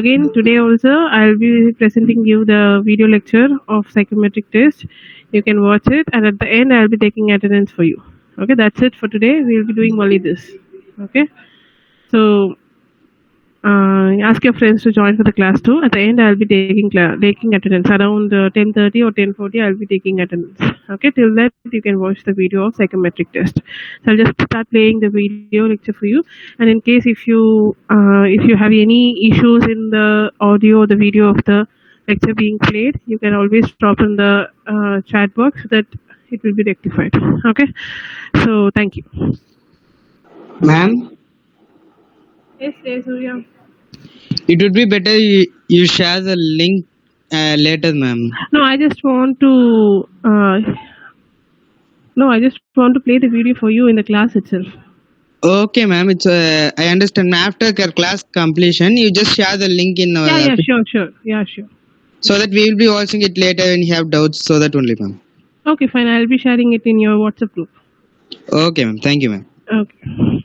again, today also I'll be presenting you the video lecture of psychometric test. You can watch it, and at the end I'll be taking attendance for you. Okay, that's it for today. We'll be doing only this. Okay, so ask your friends to join for the class too. At the end, I'll be taking attendance around 10:30 or 10:40. I'll be taking attendance. Okay, till that you can watch the video of psychometric test. So I'll just start playing the video lecture for you. And in case if you have any issues in the audio or the video of the lecture being played, you can always drop in the chat box so that it will be rectified. Okay, so thank you. Ma'am, Yes, Surya. it would be better you share the link later, ma'am. No, I just want to. I just want to play the video for you in the class itself. Okay, ma'am. It's I understand. After your class completion, you just share the link in our Yeah, sure. Yeah, sure. so that we will be watching it later when you have doubts. So that only, ma'am. Okay, fine. I'll be sharing it in your WhatsApp group. Okay, ma'am. Thank you, ma'am. Okay.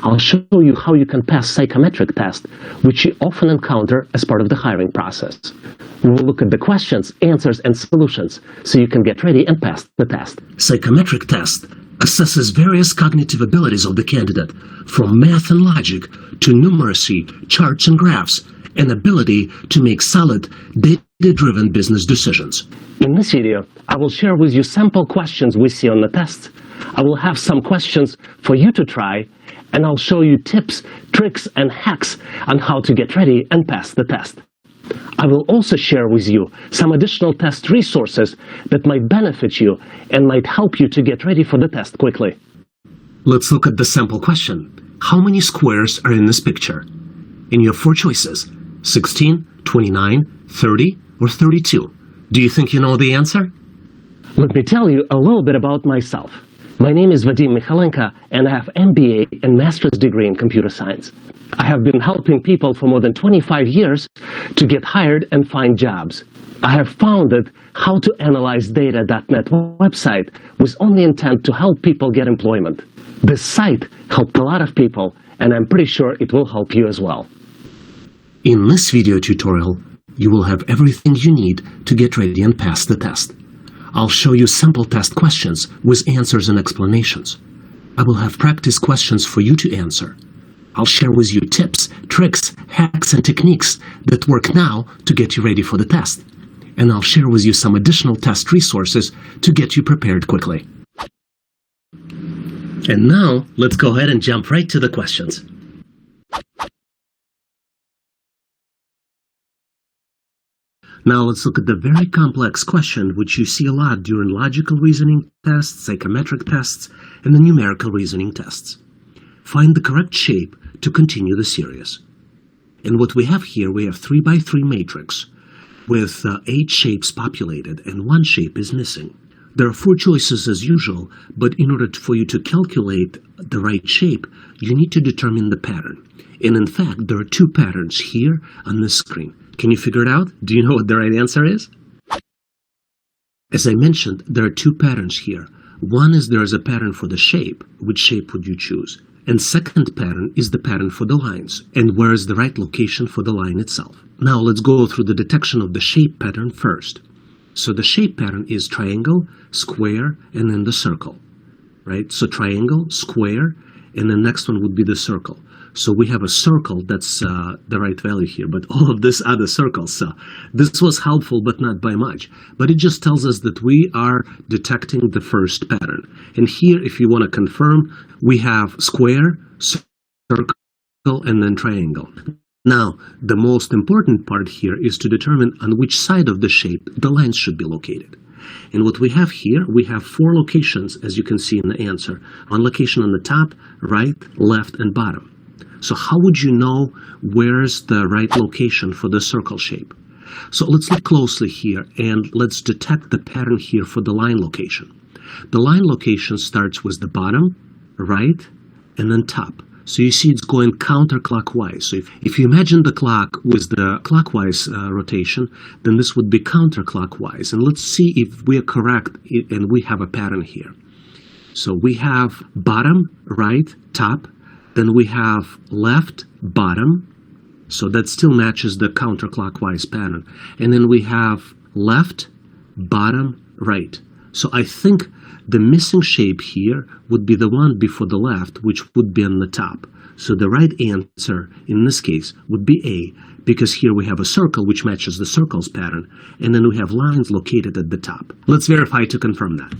I'll show you how you can pass psychometric test, which you often encounter as part of the hiring process. We will look at the questions, answers, and solutions so you can get ready and pass the test. Psychometric test assesses various cognitive abilities of the candidate, from math and logic to numeracy, charts and graphs, and ability to make solid, data-driven business decisions. In this video, I will share with you sample questions we see on the test. I will have some questions for you to try, and I'll show you tips, tricks, and hacks on how to get ready and pass the test. I will also share with you some additional test resources that might benefit you and might help you to get ready for the test quickly. Let's look at the sample question. How many squares are in this picture? And you have four choices: 16, 29, 30, or 32. Do you think you know the answer? Let me tell you a little bit about myself. My name is Vadim Michalenko, and I have MBA and master's degree in computer science. I have been helping people for more than 25 years to get hired and find jobs. I have founded How to Analyze Data.net website with only intent to help people get employment. This site helped a lot of people, and I'm pretty sure it will help you as well. In this video tutorial, you will have everything you need to get ready and pass the test. I'll show you sample test questions with answers and explanations. I will have practice questions for you to answer. I'll share with you tips, tricks, hacks, and techniques that work now to get you ready for the test. And I'll share with you some additional test resources to get you prepared quickly. And now, let's go ahead and jump right to the questions. Now let's look at the very complex question which you see a lot during logical reasoning tests, psychometric tests, and the numerical reasoning tests. Find the correct shape to continue the series. And what we have here, we have 3x3 matrix with 8 shapes populated and 1 shape is missing. There are 4 choices as usual, but in order for you to calculate the right shape, you need to determine the pattern. And in fact, there are 2 patterns here on this screen. Can you figure it out? Do you know what the right answer is? As I mentioned, there are 2 patterns here. One is there is a pattern for the shape. Which shape would you choose? And second pattern is the pattern for the lines. And where is the right location for the line itself? Now let's go through the detection of the shape pattern first. So the shape pattern is triangle, square, and then the circle. Right? So triangle, square, and the next one would be the circle. So we have a circle, that's the right value here, but all of this are the circles. So this was helpful, but not by much. But it just tells us that we are detecting the first pattern. And here, if you want to confirm, we have square, circle, and then triangle. Now, the most important part here is to determine on which side of the shape the lines should be located. And what we have here, we have 4 locations, as you can see in the answer. One location on the top, right, left, and bottom. So how would you know where's the right location for the circle shape? So let's look closely here, and let's detect the pattern here for the line location. The line location starts with the bottom, right, and then top. So you see it's going counterclockwise. So if you imagine the clock with the clockwise rotation, then this would be counterclockwise. And let's see if we are correct and we have a pattern here. So we have bottom, right, top. Then we have left, bottom. So that still matches the counterclockwise pattern. And then we have left, bottom, right. So I think the missing shape here would be the one before the left, which would be on the top. So the right answer in this case would be A, because here we have a circle which matches the circle's pattern, and then we have lines located at the top. Let's verify to confirm that.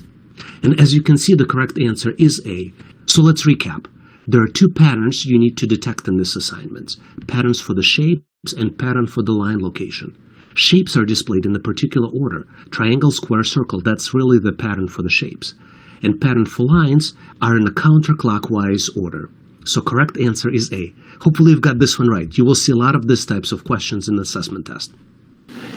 And as you can see, the correct answer is A. So let's recap. There are 2 patterns you need to detect in this assignment. Patterns for the shapes and pattern for the line location. Shapes are displayed in a particular order. Triangle, square, circle, that's really the pattern for the shapes. And pattern for lines are in a counterclockwise order. So correct answer is A. Hopefully you've got this one right. You will see a lot of these types of questions in the assessment test.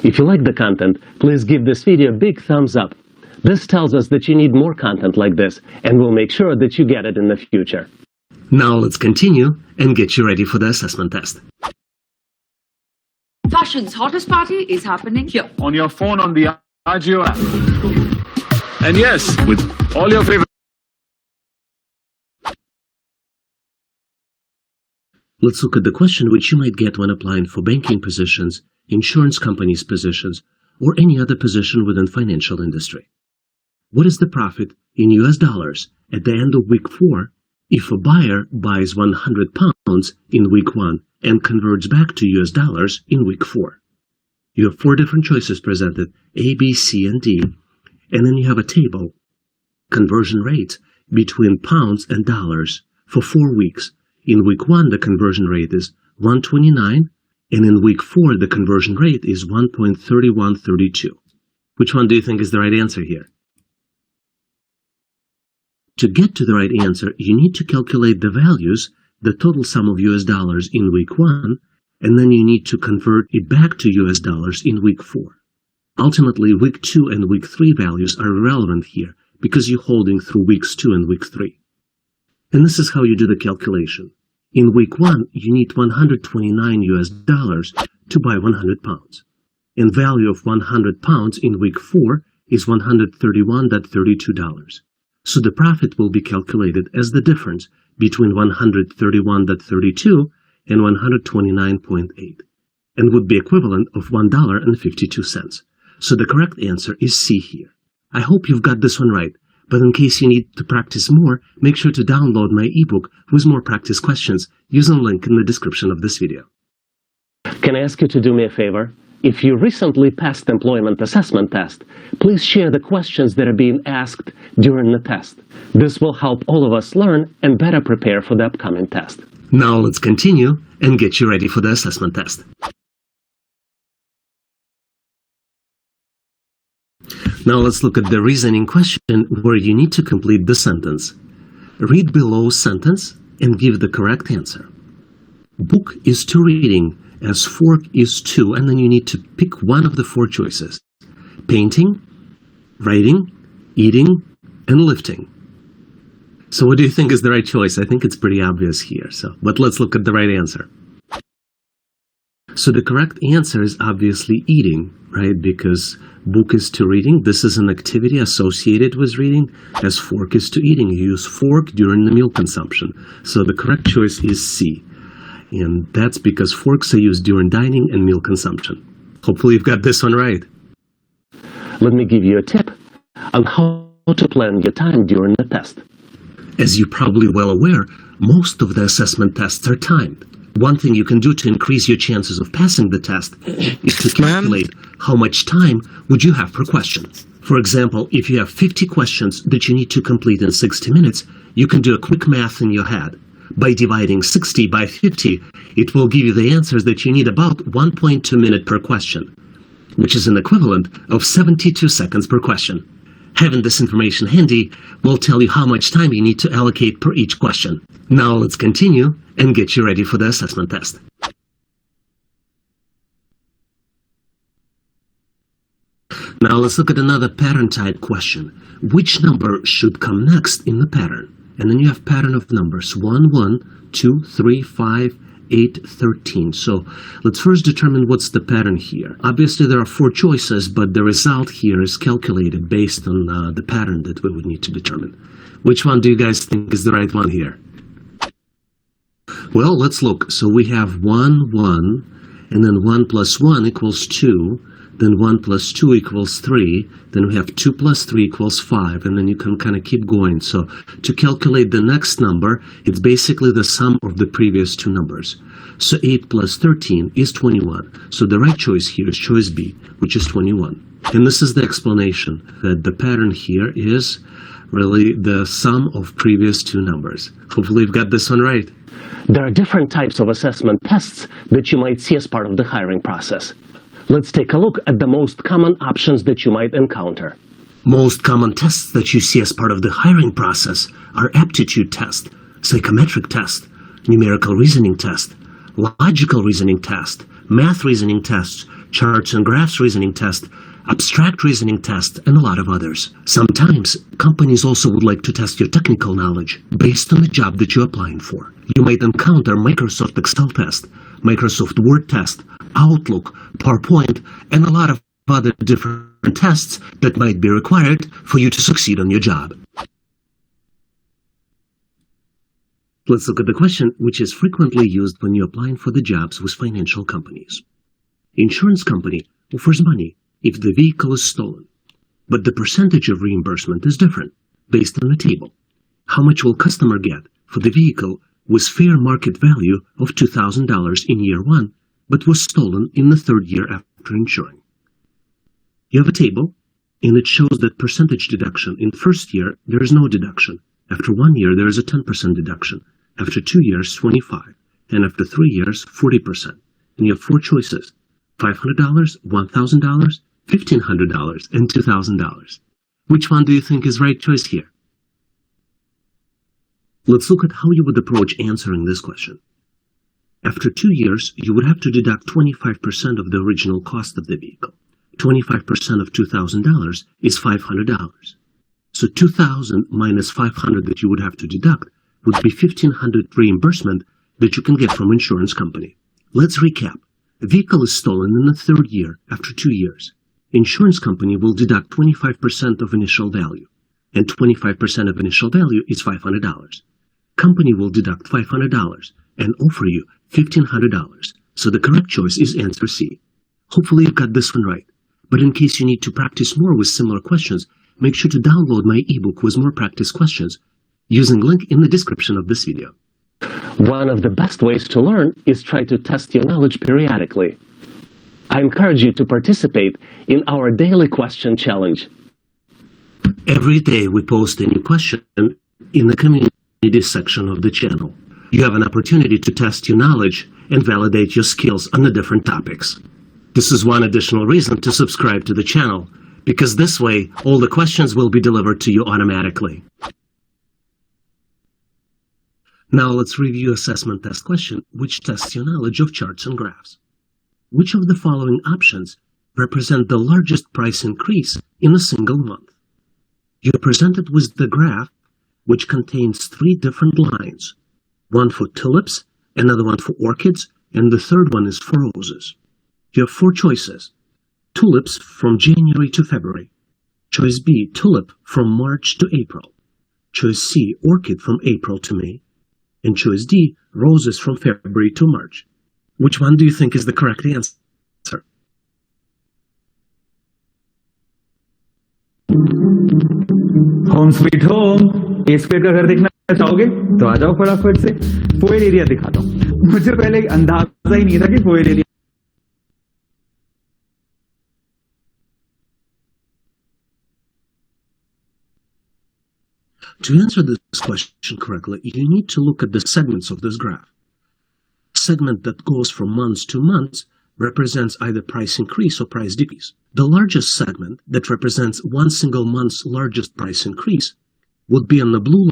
If you like the content, please give this video a big thumbs up. This tells us that you need more content like this, and we'll make sure that you get it in the future. Now let's continue and get you ready for the assessment test. Fashion's hottest party is happening here. On your phone on the Agio app. And yes, with all your favorite. Let's look at the question which you might get when applying for banking positions, insurance companies positions, or any other position within financial industry. What is the profit in US dollars at the end of week 4 if a buyer buys 100 pounds in week 1 and converts back to US dollars in week 4? You have 4 different choices presented, A, B, C, and D, and then you have a table, conversion rate between pounds and dollars for 4 weeks. In week 1, the conversion rate is 1.29, and in week 4, the conversion rate is 1.3132. Which one do you think is the right answer here? To get to the right answer, you need to calculate the values, the total sum of US dollars in week 1, and then you need to convert it back to US dollars in week 4. Ultimately, week 2 and week 3 values are irrelevant here because you're holding through weeks 2 and week 3. And this is how you do the calculation. In week 1, you need 129 US dollars to buy 100 pounds. And value of 100 pounds in week 4 is $131.32. So the profit will be calculated as the difference between 131.32 and 129.8, and would be equivalent of $1.52. So the correct answer is C here. I hope you've got this one right, but in case you need to practice more, make sure to download my ebook with more practice questions using the link in the description of this video. Can I ask you to do me a favor? If you recently passed the employment assessment test, please share the questions that are being asked during the test. This will help all of us learn and better prepare for the upcoming test. Now let's continue and get you ready for the assessment test. Now let's look at the reasoning question where you need to complete the sentence. Read below sentence and give the correct answer. Book is to reading as fork is to, and then you need to pick one of the 4 choices. Painting, writing, eating, and lifting. So what do you think is the right choice? I think it's pretty obvious here, but let's look at the right answer. So the correct answer is obviously eating, right? Because book is to reading. This is an activity associated with reading, as fork is to eating. You use fork during the meal consumption. So the correct choice is C. And that's because forks are used during dining and meal consumption. Hopefully you've got this one right. Let me give you a tip on how to plan your time during the test. As you're probably well aware, most of the assessment tests are timed. One thing you can do to increase your chances of passing the test is to calculate how much time would you have per question. For example, if you have 50 questions that you need to complete in 60 minutes, you can do a quick math in your head. By dividing 60 by 50, it will give you the answers that you need about 1.2 minutes per question, which is an equivalent of 72 seconds per question. Having this information handy will tell you how much time you need to allocate per each question. Now let's continue and get you ready for the assessment test. Now let's look at another pattern type question. Which number should come next in the pattern? And then you have pattern of numbers 1, 1, 2, 3, 5, 8, 13. So let's first determine what's the pattern here. Obviously there are 4 choices, but the result here is calculated based on the pattern that we would need to determine. Which one do you guys think is the right one here? Well, let's look. So we have 1, 1, and then 1 plus 1 equals 2. Then 1 plus 2 equals 3, then we have 2 plus 3 equals 5, and then you can kind of keep going. So to calculate the next number, it's basically the sum of the previous 2 numbers. So 8 plus 13 is 21. So the right choice here is choice B, which is 21. And this is the explanation, that the pattern here is really the sum of previous 2 numbers. Hopefully you've got this one right. There are different types of assessment tests that you might see as part of the hiring process. Let's take a look at the most common options that you might encounter. Most common tests that you see as part of the hiring process are aptitude test, psychometric test, numerical reasoning test, logical reasoning test, math reasoning test, charts and graphs reasoning test, abstract reasoning test, and a lot of others. Sometimes companies also would like to test your technical knowledge based on the job that you're applying for. You might encounter Microsoft Excel test, Microsoft Word test, Outlook, PowerPoint, and a lot of other different tests that might be required for you to succeed on your job. Let's look at the question which is frequently used when you're applying for the jobs with financial companies. Insurance company offers money if the vehicle is stolen, but the percentage of reimbursement is different based on the table. How much will customer get for the vehicle with fair market value of $2,000 in year 1, but was stolen in the 3rd year after insuring? You have a table, and it shows that percentage deduction. In 1st year, there is no deduction. After 1 year, there is a 10% deduction. After 2 years, 25. And after 3 years, 40%. And you have 4 choices: $500, $1,000, $1,500, and $2,000. Which one do you think is right choice here? Let's look at how you would approach answering this question. After 2 years, you would have to deduct 25% of the original cost of the vehicle. 25% of $2,000 is $500. So $2,000 minus $500 that you would have to deduct would be $1,500 reimbursement that you can get from insurance company. Let's recap. The vehicle is stolen in the 3rd year after 2 years. Insurance company will deduct 25% of initial value, and 25% of initial value is $500. Company will deduct $500 and offer you $1,500. So the correct choice is answer C. Hopefully you've got this one right. But in case you need to practice more with similar questions, make sure to download my ebook with more practice questions using link in the description of this video. One of the best ways to learn is try to test your knowledge periodically. I encourage you to participate in our daily question challenge. Every day we post a new question in the community section of the channel. You have an opportunity to test your knowledge and validate your skills on the different topics. This is one additional reason to subscribe to the channel, because this way all the questions will be delivered to you automatically. Now let's review assessment test question, which tests your knowledge of charts and graphs. Which of the following options represent the largest price increase in a single month? You're presented with the graph, which contains 3 different lines. One for tulips, another one for orchids, and the 3rd one is for roses. You have 4 choices. Tulips from January to February. Choice B, tulip from March to April. Choice C, orchid from April to May. And choice D, roses from February to March. Which one do you think is the correct answer? Home sweet home A square का घर देखना चाहोगे तो आ जाओ फटाफट से। कोयल area दिखाता हूँ। मुझे पहले अंदाजा ही नहीं था कि कोयल area To answer this question correctly, you need to look at the segments of this graph. Segment that goes from months to months represents either price increase or price decrease. The largest segment that represents one single month's largest price increase would be on the blue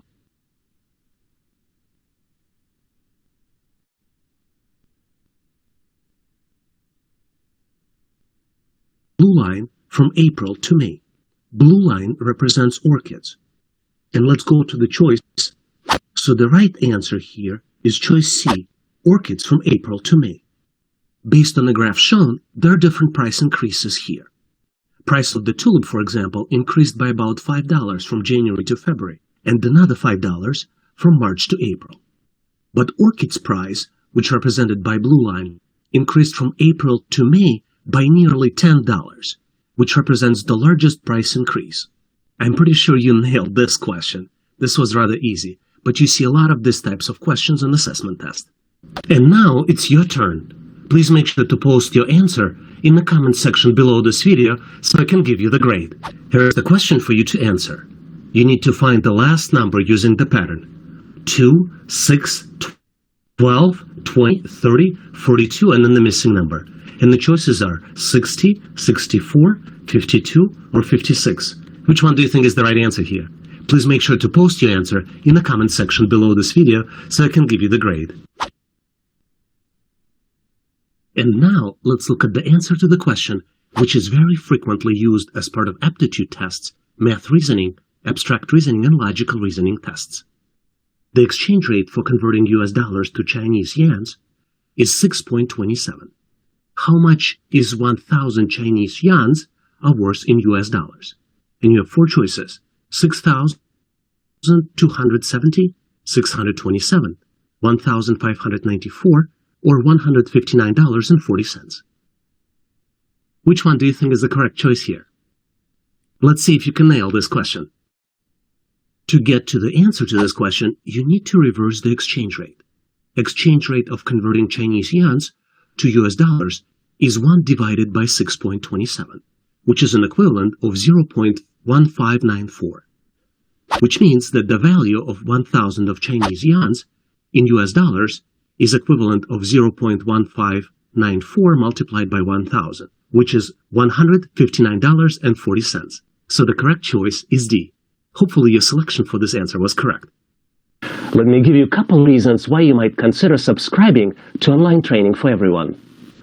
line from April to May. Blue line represents orchids. And let's go to the choice. So the right answer here is choice C, orchids from April to May. Based on the graph shown, there are different price increases here. Price of the tulip, for example, increased by about $5 from January to February, and another $5 from March to April. But orchids price, which represented by blue line, increased from April to May by nearly $10, which represents the largest price increase. I'm pretty sure you nailed this question. This was rather easy, but you see a lot of these types of questions on the assessment test. And now it's your turn. Please make sure to post your answer in the comment section below this video so I can give you the grade. Here's the question for you to answer. You need to find the last number using the pattern. 2, 6, 12, 20, 30, 42, and then the missing number. And the choices are 60, 64, 52, or 56. Which one do you think is the right answer here? Please make sure to post your answer in the comment section below this video so I can give you the grade. And now let's look at the answer to the question, which is very frequently used as part of aptitude tests, math reasoning, abstract reasoning, and logical reasoning tests. The exchange rate for converting US dollars to Chinese yuans is 6.27. How much is 1,000 Chinese yuans are worth in US dollars? And you have four choices: 6,270, 627, 1,594, or $159.40. Which one do you think is the correct choice here? Let's see if you can nail this question. To get to the answer to this question, you need to reverse the exchange rate. Exchange rate of converting Chinese yuans to US dollars is 1 divided by 6.27, which is an equivalent of 0.1594, which means that the value of 1,000 of Chinese yuans in US dollars is equivalent of 0.1594 multiplied by 1,000, which is $159.40. So the correct choice is D. Hopefully your selection for this answer was correct. Let me give you a couple reasons why you might consider subscribing to online training for everyone.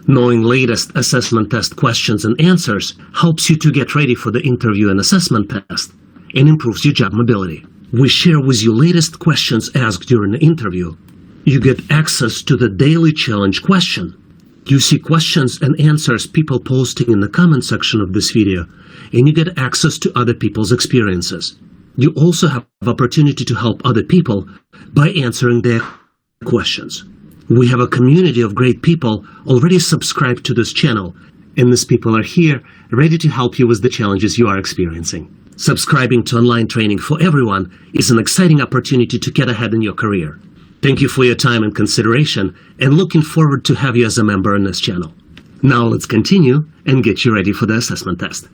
Knowing latest assessment test questions and answers helps you to get ready for the interview and assessment test and improves your job mobility. We share with you latest questions asked during the interview. You get access to the daily challenge question. You see questions and answers people posting in the comment section of this video, and you get access to other people's experiences. You also have opportunity to help other people by answering their questions. We have a community of great people already subscribed to this channel, and these people are here ready to help you with the challenges you are experiencing. Subscribing to online training for everyone is an exciting opportunity to get ahead in your career. Thank you for your time and consideration, and looking forward to have you as a member on this channel. Now let's continue and get you ready for the assessment test.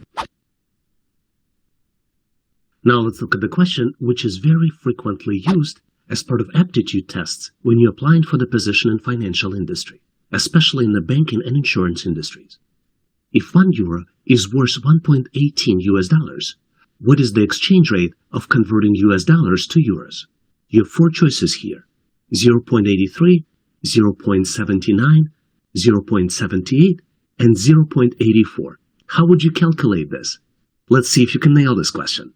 Now let's look at the question, which is very frequently used as part of aptitude tests when you're applying for the position in financial industry, especially in the banking and insurance industries. If €1 is worth 1.18 US dollars, what is the exchange rate of converting US dollars to euros? You have four choices here: 0.83, 0.79, 0.78, and 0.84. How would you calculate this? Let's see if you can nail this question.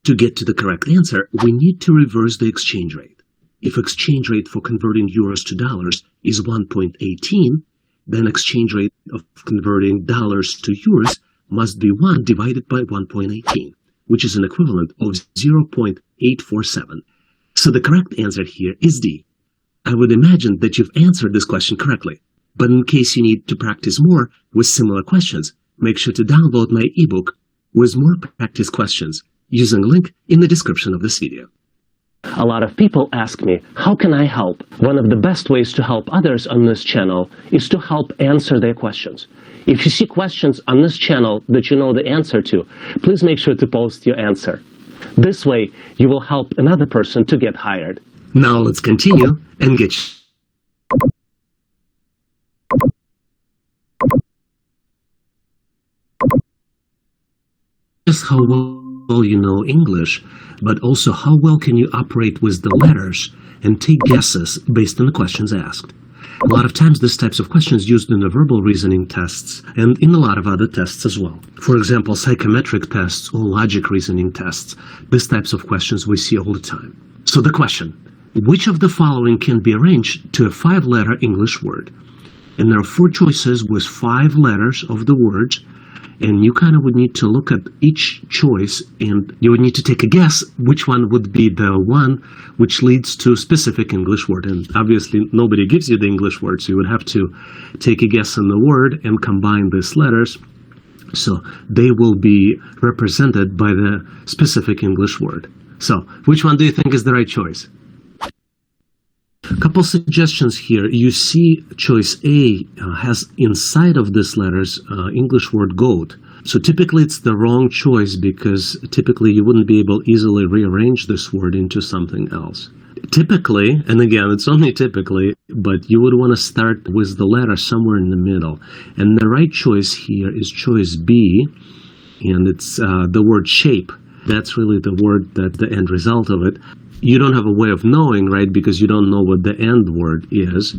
To get to the correct answer, we need to reverse the exchange rate. If exchange rate for converting euros to dollars is 1.18, then exchange rate of converting dollars to euros must be 1 divided by 1.18, which is an equivalent of 0.847. So the correct answer here is D. I would imagine that you've answered this question correctly, but in case you need to practice more with similar questions, make sure to download my ebook with more practice questions using a link in the description of this video. A lot of people ask me, how can I help? One of the best ways to help others on this channel is to help answer their questions. If you see questions on this channel that you know the answer to, please make sure to post your answer. This way, you will help another person to get hired. Now let's continue and get just how well you know English, but also how well can you operate with the letters and take guesses based on the questions asked. A lot of times this types of questions used in the verbal reasoning tests and in a lot of other tests as well. For example, psychometric tests or logic reasoning tests. These types of questions we see all the time. So the question, which of the following can be arranged to a 5-letter English word? And there are 4 choices with 5 letters of the words, and you kind of would need to look at each choice and you would need to take a guess which one would be the one which leads to a specific English word. And obviously nobody gives you the English word, so you would have to take a guess on the word and combine these letters so they will be represented by the specific English word. So which one do you think is the right choice? A couple suggestions here. You see choice A has inside of these letters English word goat. So typically it's the wrong choice because typically you wouldn't be able to easily rearrange this word into something else. Typically, and again, it's only typically, but you would want to start with the letter somewhere in the middle. And the right choice here is choice B, and it's the word shape. That's really the word, that the end result of it. You don't have a way of knowing, right, because you don't know what the end word is.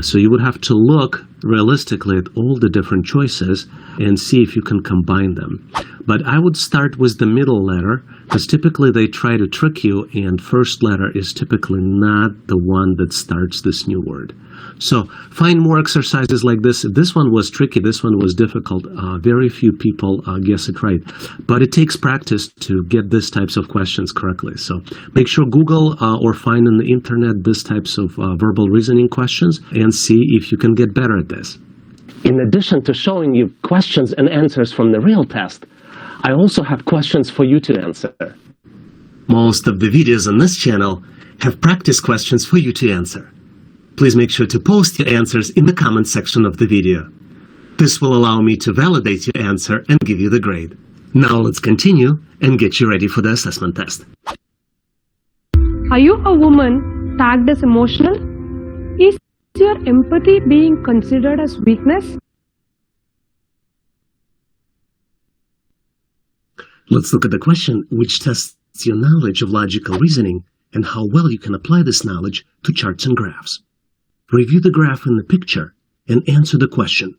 So you would have to look realistically at all the different choices and see if you can combine them. But I would start with the middle letter, because typically they try to trick you, and first letter is typically not the one that starts this new word. So find more exercises like this. This one was tricky. This one was difficult. Very few people guess it right. But it takes practice to get these types of questions correctly. So make sure Google or find on the internet these types of verbal reasoning questions and see if you can get better at this. In addition to showing you questions and answers from the real test, I also have questions for you to answer. Most of the videos on this channel have practice questions for you to answer. Please make sure to post your answers in the comment section of the video. This will allow me to validate your answer and give you the grade. Now let's continue and get you ready for the assessment test. Are you a woman tagged as emotional? Is your empathy being considered as weakness? Let's look at the question, which tests your knowledge of logical reasoning and how well you can apply this knowledge to charts and graphs. Review the graph in the picture and answer the question.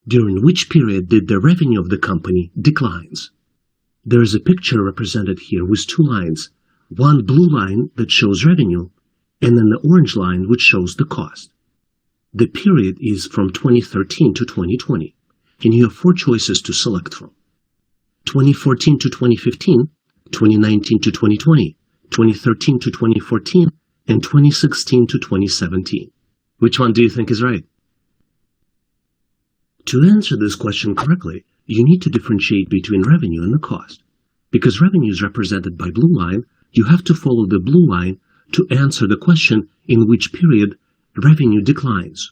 During which period did the revenue of the company declines? There is a picture represented here with 2 lines, one blue line that shows revenue and then the orange line which shows the cost. The period is from 2013 to 2020, and you have 4 choices to select from. 2014 to 2015, 2019 to 2020, 2013 to 2014, and 2016 to 2017. Which one do you think is right? To answer this question correctly, you need to differentiate between revenue and the cost. Because revenue is represented by blue line, you have to follow the blue line to answer the question in which period revenue declines.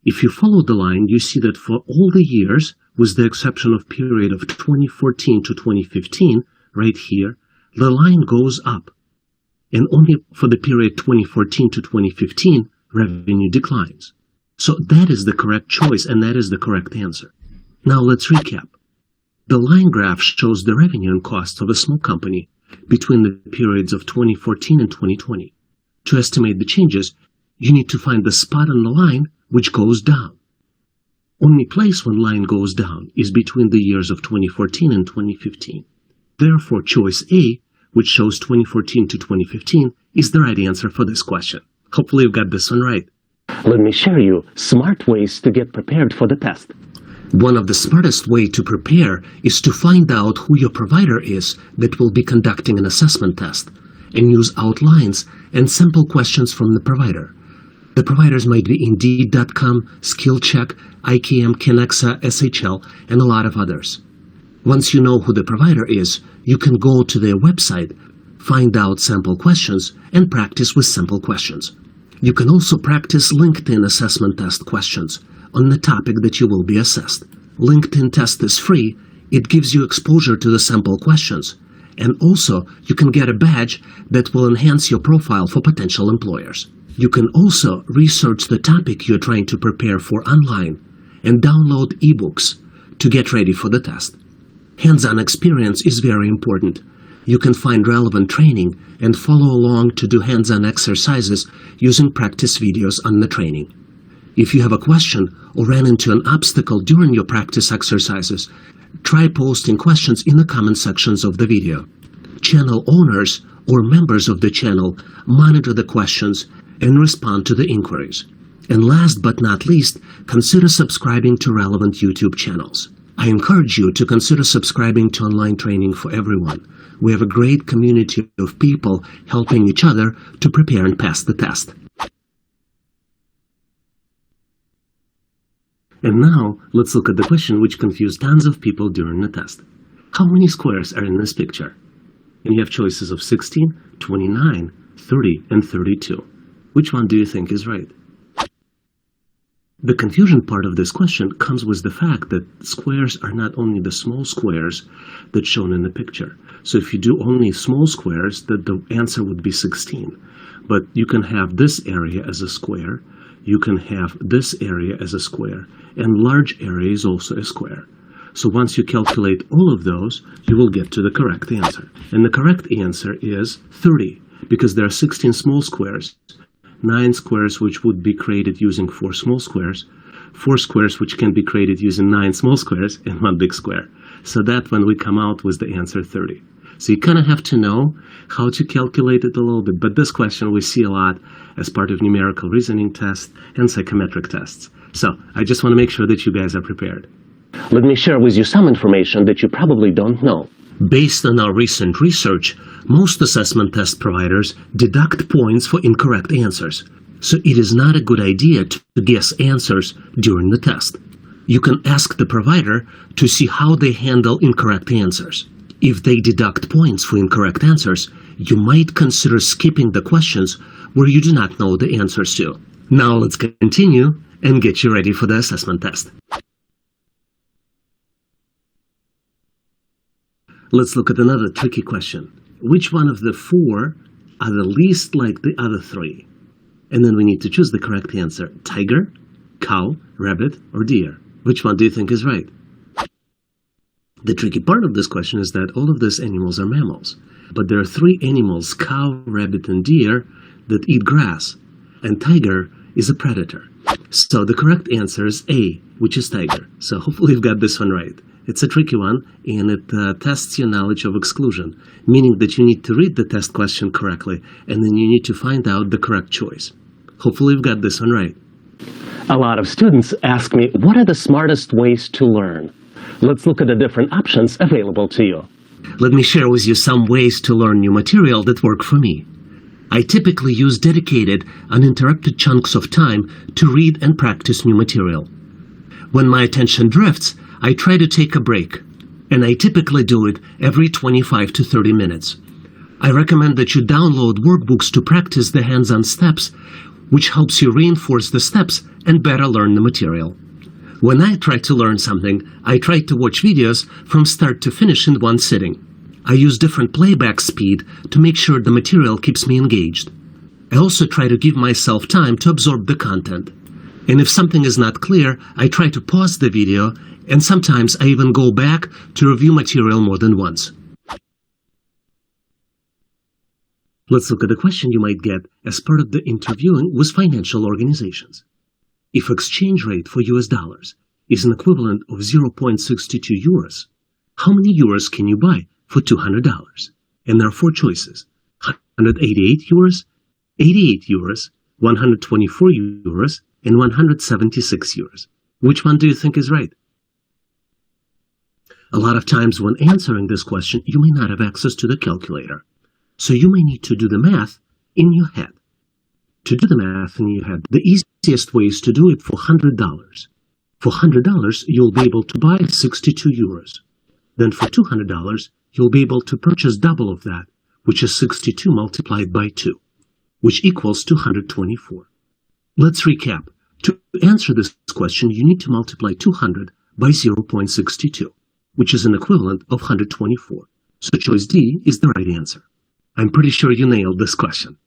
If you follow the line, you see that for all the years, with the exception of period of 2014 to 2015, right here, the line goes up. And only for the period 2014 to 2015, revenue declines. So that is the correct choice, and that is the correct answer. Now let's recap. The line graph shows the revenue and costs of a small company between the periods of 2014 and 2020. To estimate the changes, you need to find the spot on the line which goes down. Only place when line goes down is between the years of 2014 and 2015. Therefore, choice A, which shows 2014 to 2015, is the right answer for this question. Hopefully you got this one right. Let me share you smart ways to get prepared for the test. One of the smartest ways to prepare is to find out who your provider is that will be conducting an assessment test, and use outlines and sample questions from the provider. The providers might be Indeed.com, SkillCheck, IKM, Kenexa, SHL, and a lot of others. Once you know who the provider is, you can go to their website, find out sample questions, and practice with sample questions. You can also practice LinkedIn assessment test questions on the topic that you will be assessed. LinkedIn test is free. It gives you exposure to the sample questions, And also, you can get a badge that will enhance your profile for potential employers. You can also research the topic you're trying to prepare for online and download ebooks to get ready for the test. Hands-on experience is very important. You can find relevant training and follow along to do hands-on exercises using practice videos on the training. If you have a question or ran into an obstacle during your practice exercises, try posting questions in the comment sections of the video. Channel owners or members of the channel monitor the questions and respond to the inquiries. And last but not least, consider subscribing to relevant YouTube channels. I encourage you to consider subscribing to online training for everyone. We have a great community of people helping each other to prepare and pass the test. And now, let's look at the question which confused tons of people during the test. How many squares are in this picture? And you have choices of 16, 29, 30, and 32. Which one do you think is right? The confusion part of this question comes with the fact that squares are not only the small squares that's shown in the picture. So if you do only small squares, the answer would be 16. But you can have this area as a square, you can have this area as a square, and large area is also a square. So once you calculate all of those, you will get to the correct answer. And the correct answer is 30, because there are 16 small squares, 9 squares which would be created using 4 small squares, 4 squares which can be created using 9 small squares, and 1 big square. So that when we come out with the answer 30. So you kind of have to know how to calculate it a little bit. But this question we see a lot as part of numerical reasoning tests and psychometric tests. So I just want to make sure that you guys are prepared. Let me share with you some information that you probably don't know. Based on our recent research, most assessment test providers deduct points for incorrect answers. So it is not a good idea to guess answers during the test. You can ask the provider to see how they handle incorrect answers. If they deduct points for incorrect answers, you might consider skipping the questions where you do not know the answers to. Now let's continue and get you ready for the assessment test. Let's look at another tricky question. Which one of the 4 are the least like the other 3? And then we need to choose the correct answer. Tiger, cow, rabbit, or deer. Which one do you think is right? The tricky part of this question is that all of these animals are mammals. But there are 3 animals, cow, rabbit, and deer, that eat grass. And tiger is a predator. So the correct answer is A, which is tiger. So hopefully you've got this one right. It's a tricky one, and it tests your knowledge of exclusion, meaning that you need to read the test question correctly, and then you need to find out the correct choice. Hopefully you've got this one right. A lot of students ask me, what are the smartest ways to learn? Let's look at the different options available to you. Let me share with you some ways to learn new material that work for me. I typically use dedicated, uninterrupted chunks of time to read and practice new material. When my attention drifts, I try to take a break, and I typically do it every 25 to 30 minutes. I recommend that you download workbooks to practice the hands-on steps, which helps you reinforce the steps and better learn the material. When I try to learn something, I try to watch videos from start to finish in one sitting. I use different playback speed to make sure the material keeps me engaged. I also try to give myself time to absorb the content. And if something is not clear, I try to pause the video, and sometimes I even go back to review material more than once. Let's look at the question you might get as part of the interviewing with financial organizations. If exchange rate for US dollars is an equivalent of 0.62 euros, how many euros can you buy for $200? And there are 4 choices: 188 euros, 88 euros, 124 euros, and 176 euros. Which one do you think is right? A lot of times when answering this question, you may not have access to the calculator. So you may need to do the math in your head. To do the math in your head, the easiest way is to do it for $100. For $100, you'll be able to buy 62 euros. Then for $200, you'll be able to purchase double of that, which is 62 multiplied by 2, which equals 224. Let's recap. To answer this question, you need to multiply 200 by 0.62, which is an equivalent of 124. So choice D is the right answer. I'm pretty sure you nailed this question.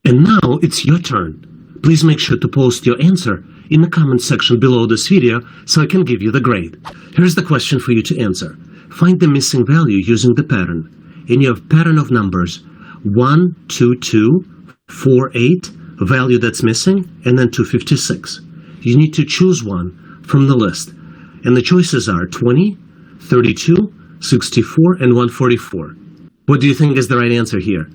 And now it's your turn. Please make sure to post your answer in the comment section below this video so I can give you the grade. Here's the question for you to answer. Find the missing value using the pattern. And you have pattern of numbers 1, 2, 2, 4, 8, value that's missing, and then 256. You need to choose one from the list. And the choices are 20, 32, 64, and 144. What do you think is the right answer here?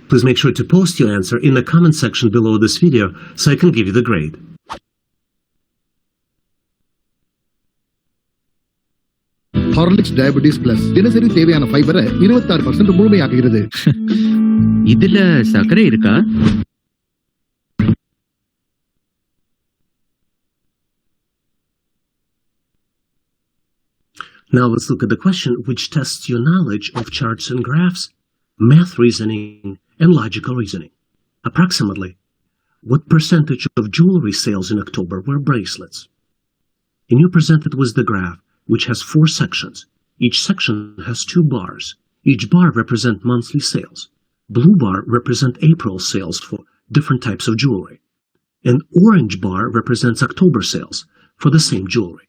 Please make sure to post your answer in the comment section below this video so I can give you the grade. Horlicks Diabetes Plus தினசரி தேவையான ஃபைபரை 26% முழுமையாக்குகிறது. இதுல சர்க்கரை இருக்கா? Now let's look at the question which tests your knowledge of charts and graphs, math reasoning, and logical reasoning. Approximately, what percentage of jewelry sales in October were bracelets? And you presented with the graph, which has 4 sections. Each section has 2 bars. Each bar represents monthly sales. Blue bar represents April sales for different types of jewelry. And orange bar represents October sales for the same jewelry.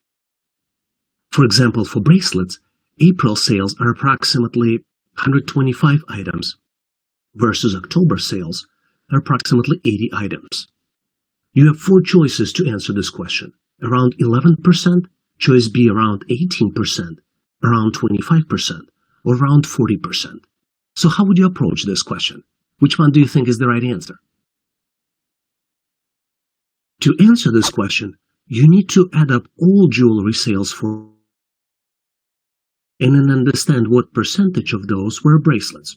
For example, for bracelets, April sales are approximately 125 items versus October sales are approximately 80 items. You have 4 choices to answer this question. Around 11%, choice B around 18%, around 25%, or around 40%. So how would you approach this question? Which one do you think is the right answer? To answer this question, you need to add up all jewelry sales for and then understand what percentage of those were bracelets.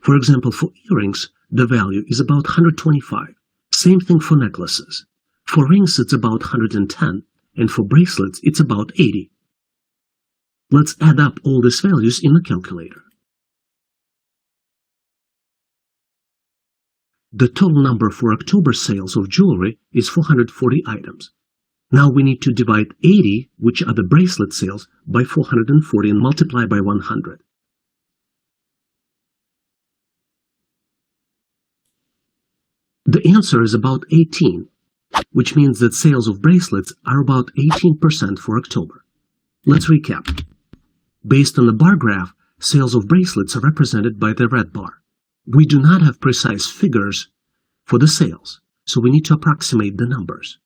For example, for earrings, the value is about 125. Same thing for necklaces. For rings, it's about 110, and for bracelets, it's about 80. Let's add up all these values in a calculator. The total number for October sales of jewelry is 440 items. Now we need to divide 80, which are the bracelet sales, by 440 and multiply by 100. The answer is about 18, which means that sales of bracelets are about 18% for October. Let's recap. Based on the bar graph, sales of bracelets are represented by the red bar. We do not have precise figures for the sales, so we need to approximate the numbers.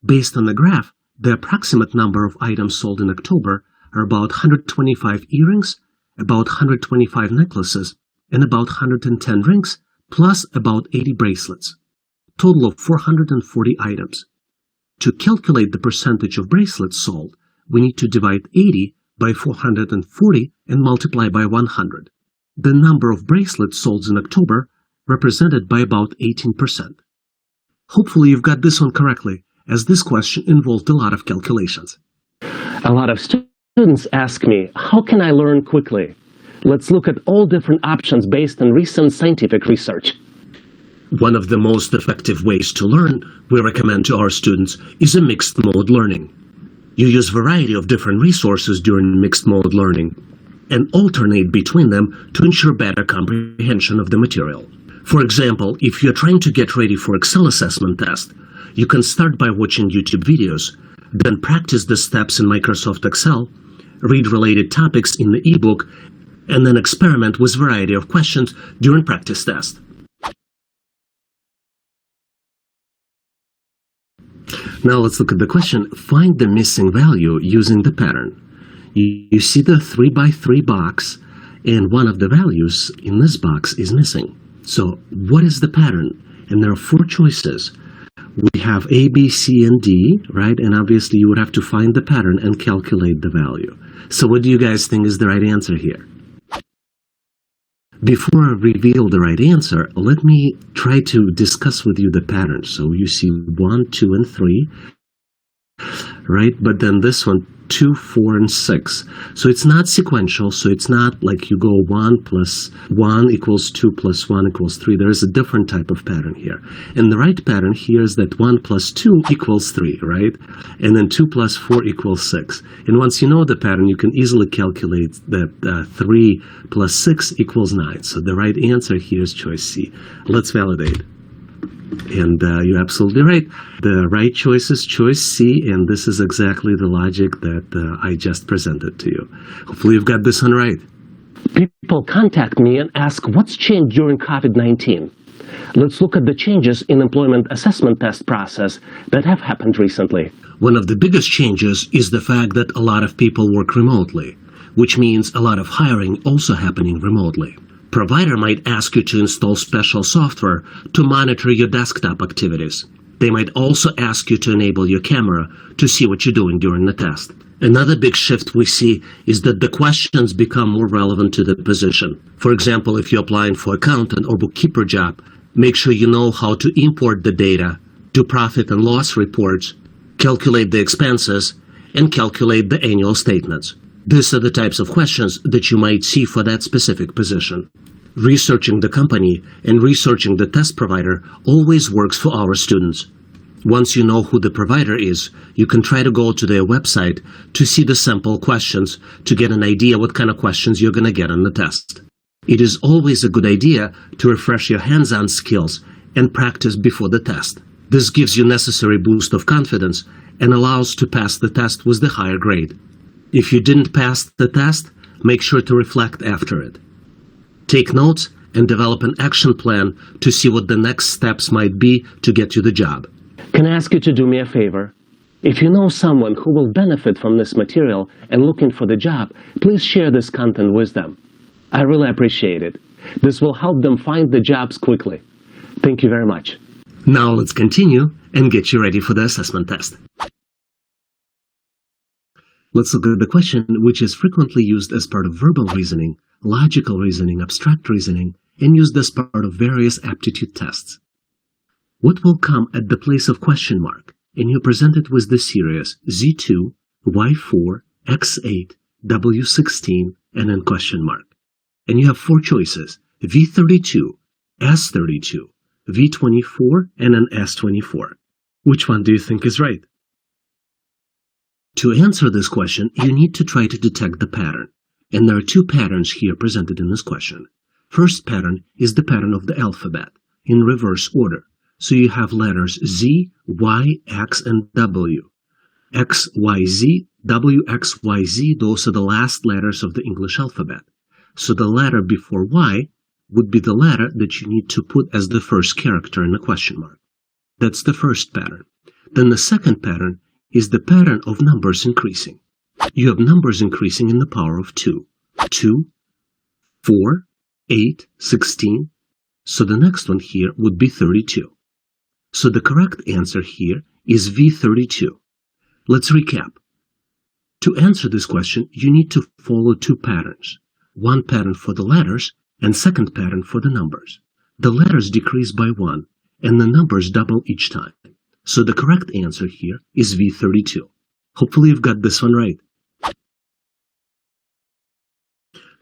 Based on the graph, the approximate number of items sold in October are about 125 earrings, about 125 necklaces, and about 110 rings, plus about 80 bracelets. Total of 440 items. To calculate the percentage of bracelets sold, we need to divide 80 by 440 and multiply by 100. The number of bracelets sold in October represented by about 18%. Hopefully you've got this one correctly, as this question involved a lot of calculations. A lot of students ask me, how can I learn quickly? Let's look at all different options based on recent scientific research. One of the most effective ways to learn we recommend to our students is a mixed mode learning. You use a variety of different resources during mixed mode learning and alternate between them to ensure better comprehension of the material. For example, if you're trying to get ready for Excel assessment test, you can start by watching YouTube videos, then practice the steps in Microsoft Excel, read related topics in the ebook, and then experiment with a variety of questions during practice test. Now let's look at the question, find the missing value using the pattern. You see the 3x3 box, and one of the values in this box is missing. So what is the pattern? And there are 4 choices. We have A, B, C, and D, right? And obviously you would have to find the pattern and calculate the value. So what do you guys think is the right answer here? Before I reveal the right answer, let me try to discuss with you the pattern. So you see 1, 2, and 3, right? But then this one 2, 4, and 6. So it's not sequential, so it's not like you go 1 plus 1 equals 2 plus 1 equals 3. There is a different type of pattern here. And the right pattern here is that 1 plus 2 equals 3, right? And then 2 plus 4 equals 6. And once you know the pattern, you can easily calculate that 3 plus 6 equals 9. So the right answer here is choice C. Let's validate. And you're absolutely right. The right choice is choice C, and this is exactly the logic that I just presented to you. Hopefully you've got this one right. People contact me and ask what's changed during COVID-19. Let's look at the changes in employment assessment test process that have happened recently. One of the biggest changes is the fact that a lot of people work remotely, which means a lot of hiring also happening remotely. Provider might ask you to install special software to monitor your desktop activities. They might also ask you to enable your camera to see what you're doing during the test. Another big shift we see is that the questions become more relevant to the position. For example, if you're applying for accountant or bookkeeper job, make sure you know how to import the data, do profit and loss reports, calculate the expenses, and calculate the annual statements. These are the types of questions that you might see for that specific position. Researching the company and researching the test provider always works for our students. Once you know who the provider is, you can try to go to their website to see the sample questions to get an idea what kind of questions you're going to get on the test. It is always a good idea to refresh your hands-on skills and practice before the test. This gives you necessary boost of confidence and allows to pass the test with the higher grade. If you didn't pass the test, make sure to reflect after it. Take notes and develop an action plan to see what the next steps might be to get you the job. Can I ask you to do me a favor? If you know someone who will benefit from this material and looking for the job, please share this content with them. I really appreciate it. This will help them find the jobs quickly. Thank you very much. Now let's continue and get you ready for the assessment test. Let's look at the question, which is frequently used as part of verbal reasoning, logical reasoning, abstract reasoning, and used as part of various aptitude tests. What will come at the place of question mark? And you're presented with the series Z2, Y4, X8, W16, and then question mark. And you have 4 choices, V32, S32, V24, and an S24. Which one do you think is right? To answer this question, you need to try to detect the pattern. And there are 2 patterns here presented in this question. First pattern is the pattern of the alphabet, in reverse order. So you have letters Z, Y, X, and W. X, Y, Z, W, X, Y, Z, those are the last letters of the English alphabet. So the letter before Y would be the letter that you need to put as the first character in the question mark. That's the first pattern. Then the second pattern is the pattern of numbers increasing. You have numbers increasing in the power of 2. 2, 4, 8, 16. So the next one here would be 32. So the correct answer here is V32. Let's recap. To answer this question, you need to follow 2 patterns. One pattern for the letters and second pattern for the numbers. The letters decrease by 1 and the numbers double each time. So the correct answer here is V32. Hopefully you've got this one right.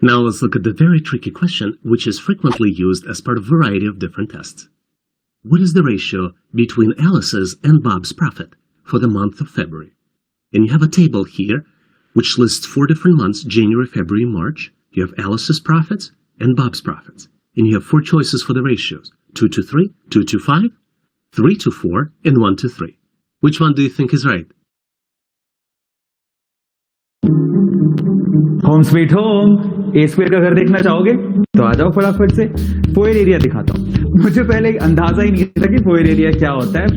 Now let's look at the very tricky question, which is frequently used as part of a variety of different tests. What is the ratio between Alice's and Bob's profit for the month of February? And you have a table here, which lists 4 different months, January, February, March. You have Alice's profits and Bob's profits. And you have 4 choices for the ratios, 2 to 3, 2 to 5, 3 to 4, and 1 to 3. Which one do you think is right? Home sweet home A square का घर देखना चाहोगे तो आ जाओ फटाफट से poet area दिखाता हूँ मुझे पहले अंदाजा ही नहीं था कि पोएट एरिया क्या होता है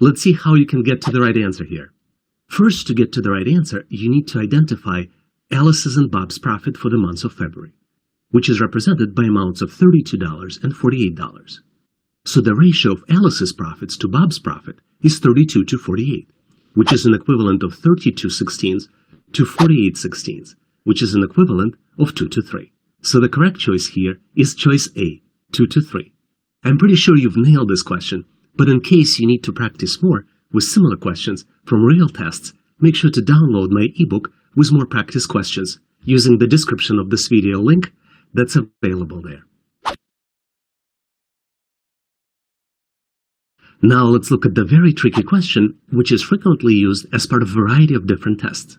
Let's see how you can get to the right answer here. First, to get to the right answer, you need to identify Alice's and Bob's profit for the months of February, which is represented by amounts of $32 and $48. So the ratio of Alice's profits to Bob's profit is 32 to 48, which is an equivalent of 32 sixteenths to 48 sixteenths, which is an equivalent of 2 to 3. So the correct choice here is choice A, 2 to 3. I'm pretty sure you've nailed this question, but in case you need to practice more, with similar questions from real tests, make sure to download my ebook with more practice questions using the description of this video link that's available there. Now let's look at the very tricky question, which is frequently used as part of a variety of different tests.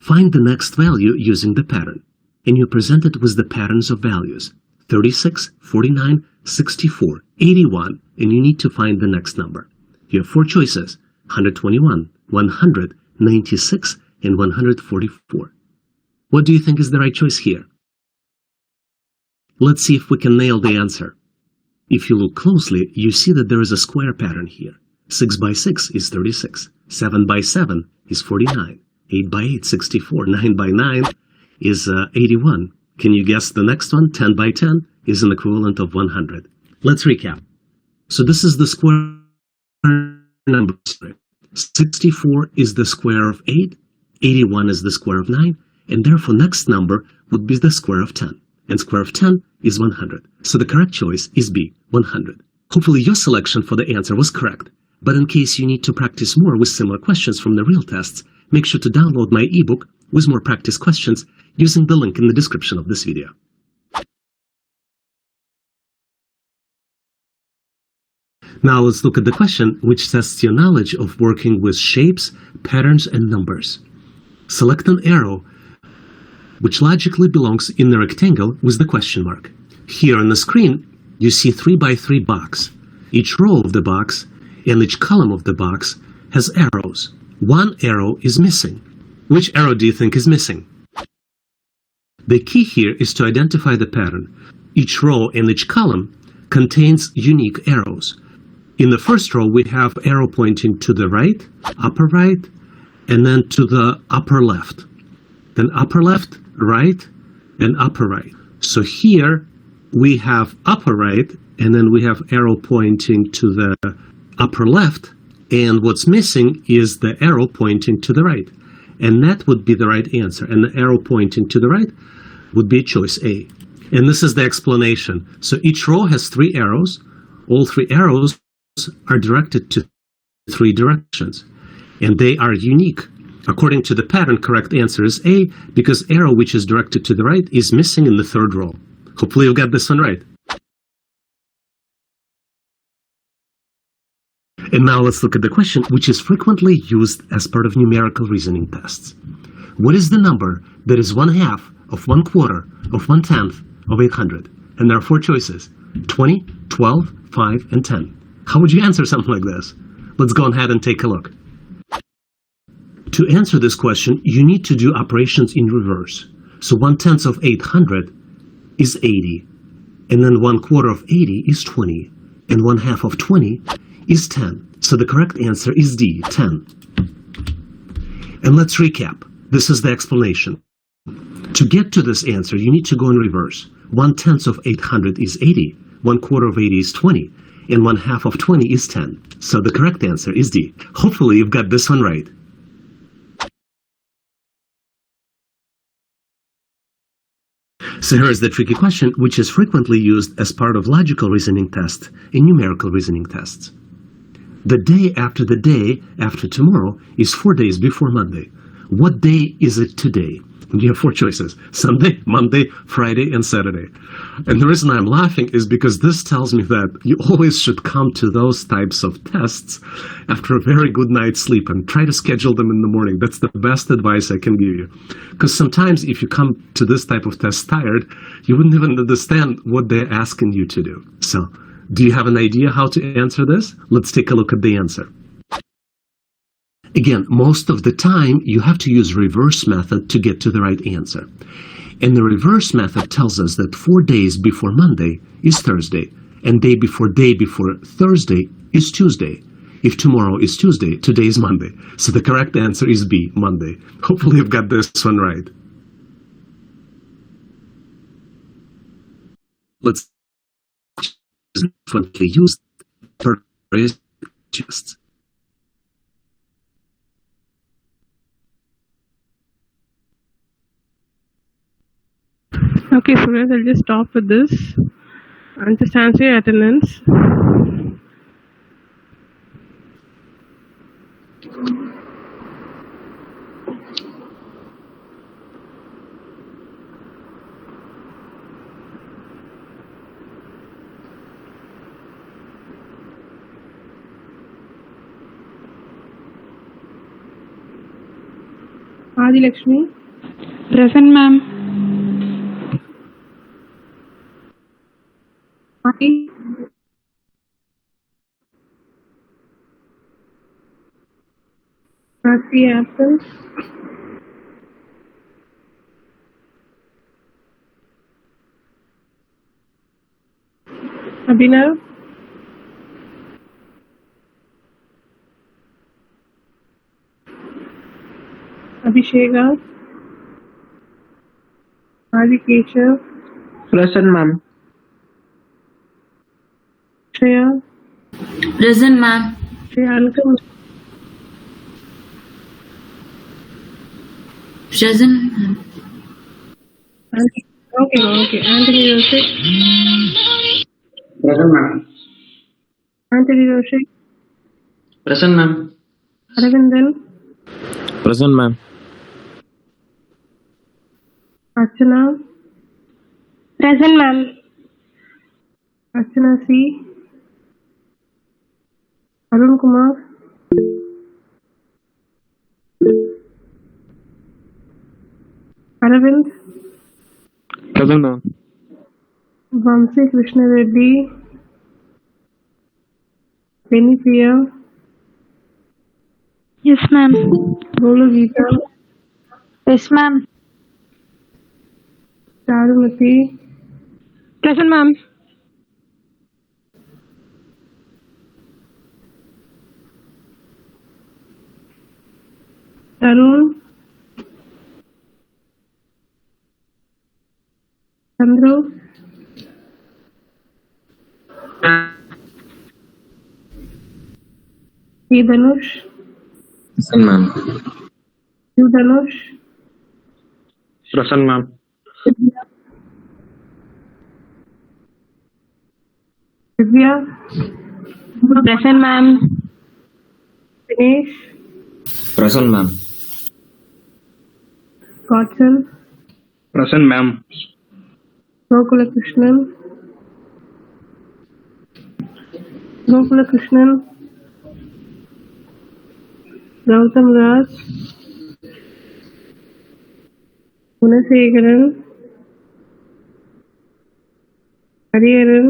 Find the next value using the pattern, and you're presented with the patterns of values 36, 49, 64, 81, and you need to find the next number. You have 4 choices: 121, 100, 96, and 144. What do you think is the right choice here? Let's see if we can nail the answer. If you look closely, you see that there is a square pattern here. 6 by 6 is 36, 7 by 7 is 49, 8 by 8, 64, 9 by 9 is 81. Can you guess the next one? 10 by 10 is an equivalent of 100. Let's recap. So this is the square number. 64 is the square of 8, 81 is the square of 9, and therefore next number would be the square of 10. And square of 10 is 100. So the correct choice is B, 100. Hopefully your selection for the answer was correct. But in case you need to practice more with similar questions from the real tests, make sure to download my ebook with more practice questions using the link in the description of this video. Now let's look at the question which tests your knowledge of working with shapes, patterns, and numbers. Select an arrow which logically belongs in the rectangle with the question mark. Here on the screen, you see 3 by 3 box. Each row of the box and each column of the box has arrows. One arrow is missing. Which arrow do you think is missing? The key here is to identify the pattern. Each row and each column contains unique arrows. In the first row, we have arrow pointing to the right, and then to the upper left. Then upper left, right, and upper right. So here we have upper right, and then we have arrow pointing to the upper left, and what's missing is the arrow pointing to the right. And that would be the right answer. And the arrow pointing to the right would be choice A. And this is the explanation. So each row has 3 arrows. All 3 arrows are directed to 3 directions, and they are unique. According to the pattern, correct answer is A, because arrow which is directed to the right is missing in the 3rd row. Hopefully you got this one right. And now let's look at the question which is frequently used as part of numerical reasoning tests. What is the number that is 1/2 of 1/4 of 1/10 of 800? And there are 4 choices: 20, 12, 5, and 10. How would you answer something like this? Let's go ahead and take a look. To answer this question, you need to do operations in reverse. So 1/10 of 800 is 80, and then 1/4 of 80 is 20, and 1/2 of 20 is 10. So the correct answer is D, 10. And let's recap. This is the explanation. To get to this answer, you need to go in reverse. 1/10 of 800 is 80, 1/4 of 80 is 20, and 1/2 of 20 is 10. So the correct answer is D. Hopefully you've got this one right. So here's the tricky question, which is frequently used as part of logical reasoning tests and numerical reasoning tests. The day after tomorrow is 4 days before Monday. What day is it today? And you have 4 choices: Sunday, Monday, Friday, and Saturday. And the reason I'm laughing is because this tells me that you always should come to those types of tests after a very good night's sleep and try to schedule them in the morning. That's the best advice I can give you. Because sometimes if you come to this type of test tired, you wouldn't even understand what they're asking you to do. So, do you have an idea how to answer this? Let's take a look at the answer. Again, most of the time, you have to use reverse method to get to the right answer. And the reverse method tells us that 4 days before Monday is Thursday, and day before Thursday is Tuesday. If tomorrow is Tuesday, today is Monday. So the correct answer is B, Monday. Hopefully you've got this one right. Let's frequently use just. Okay, so guys, I'll just stop with this and just answer your attendance. Adi Lakshmi. Present, ma'am. Adi. Nasi absent. Abhinav. Abhisheka. Adi Keshav. Present, ma'am. Shreya. Present, ma'am. Shreya Ankam. Present, ma'am. Okay. Anthony Roshik. Present, ma'am. Anthony Roshik. Present, ma'am. Aravindan. Present, ma'am. Archana. Present, ma'am. Archana C. Arun Kumar. Aravind. Present, ma'am. Vamsi Krishna Reddy. Penny Priya. Yes, ma'am. Golu Geeta. Yes, ma'am. Charumati. Present, ma'am. Tarun. Chandru. P. Dhanush. Present, ma'am. U. Dhanush. Present, ma'am. Divya. Present, ma'am. Dinesh. Present, ma'am. Godson. Present, ma'am. Gokula Krishnan. Gokula Krishnan. Gautam Raj. Gunasegaran. Hariharan.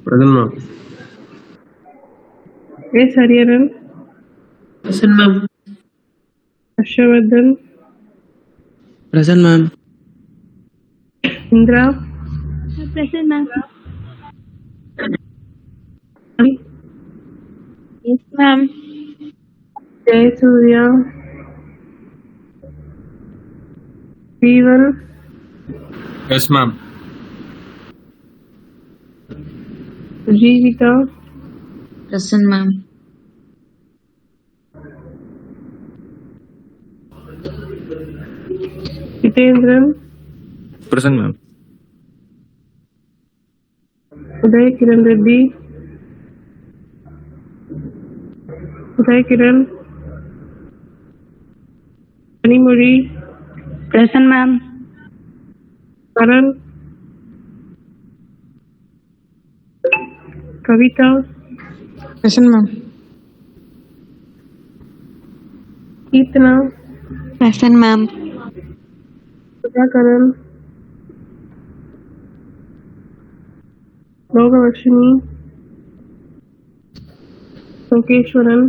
Present, ma'am. S. Hariharan. Present, ma'am. Harshavardhan. Present, ma'am. Indra. Present, ma'am. Ali. Yes, ma'am. Jay Surya. Jeevan. Yes, ma'am. Jeevita. Present, ma'am. Jitendran. Present, ma'am. Uday Kiran Reddy. Uday Kiran. Animuri. Present, ma'am. Karan. Kavita. Present, ma'am. Keetana. Present, ma'am. Sudhakaran. Logavarshini. Lokeshwaran.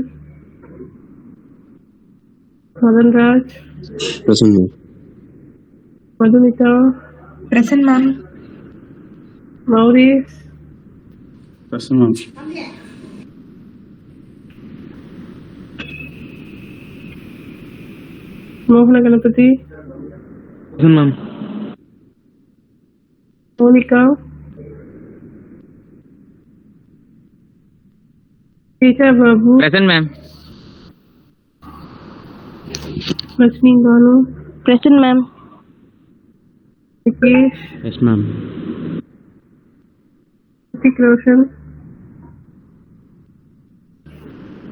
Madan Raj. Present, ma'am. Madhumita. Present, ma'am. Maurice. Present, ma'am. Mohana Ganapati. Present, ma'am. Monica. Teja Babu. Present, ma'am. Rajni Banu. Present, ma'am. Vikesh. Yes, ma'am. Nitik Roshan.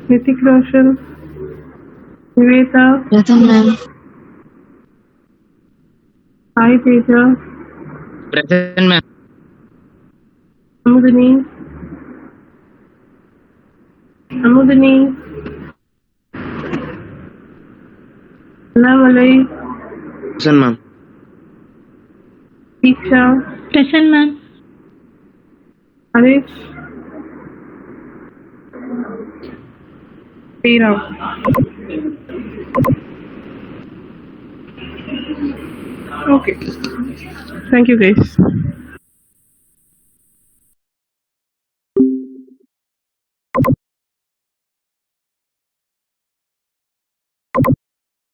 Nitik Roshan. Niveta. Present, ma'am. Sai Teja. Present, ma'am. Amudini. Amudini. Annamalai, Present, ma'am. Deeksha, Present, ma'am. Harish, Sriram. Okay. Thank you, guys.